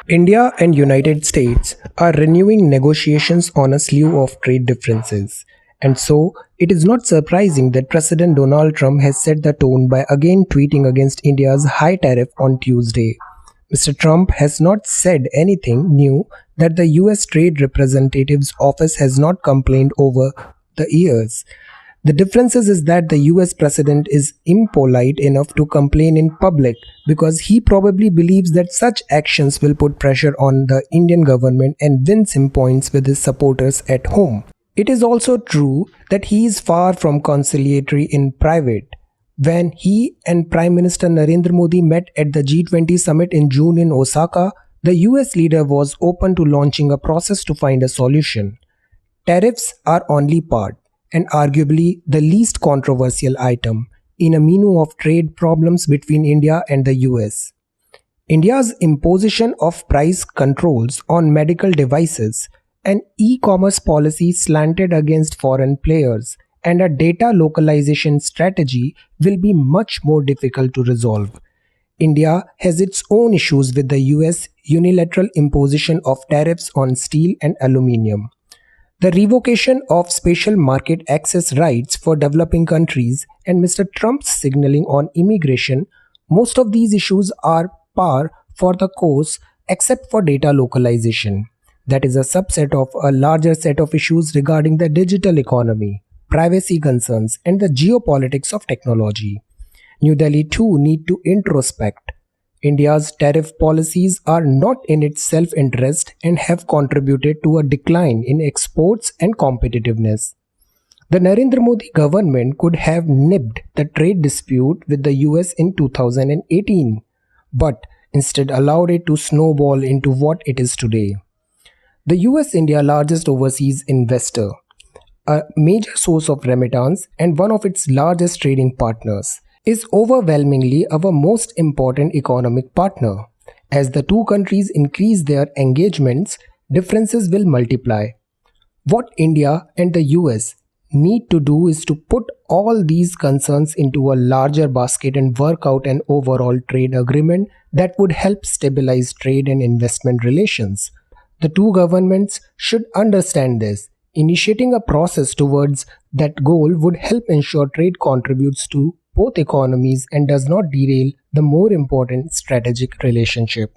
India and United States are renewing negotiations on a slew of trade differences. And so, it is not surprising that President Donald Trump has set the tone by again tweeting against India's high tariff on Tuesday. Mr. Trump has not said anything new that the US Trade Representative's office has not complained over the years. The difference is that the US president is impolite enough to complain in public because he probably believes that such actions will put pressure on the Indian government and wins him points with his supporters at home. It is also true that he is far from conciliatory in private. When he and Prime Minister Narendra Modi met at the G20 summit in June in Osaka, the US leader was open to launching a process to find a solution. Tariffs are only part, and arguably the least controversial item, in a menu of trade problems between India and the US. India's imposition of price controls on medical devices, an e-commerce policy slanted against foreign players, and a data localization strategy will be much more difficult to resolve. India has its own issues with the US unilateral imposition of tariffs on steel and aluminium. The revocation of special market access rights for developing countries and Mr. Trump's signaling on immigration, most of these issues are par for the course except for data localization. That is a subset of a larger set of issues regarding the digital economy, privacy concerns, and the geopolitics of technology. New Delhi too need to introspect. India's tariff policies are not in its self-interest and have contributed to a decline in exports and competitiveness. The Narendra Modi government could have nipped the trade dispute with the US in 2018, but instead allowed it to snowball into what it is today. The US India largest overseas investor, a major source of remittance and one of its largest trading partners, is overwhelmingly our most important economic partner. As the two countries increase their engagements, differences will multiply. What India and the US need to do is to put all these concerns into a larger basket and work out an overall trade agreement that would help stabilize trade and investment relations. The two governments should understand this. Initiating a process towards that goal would help ensure trade contributes to both economies and does not derail the more important strategic relationship.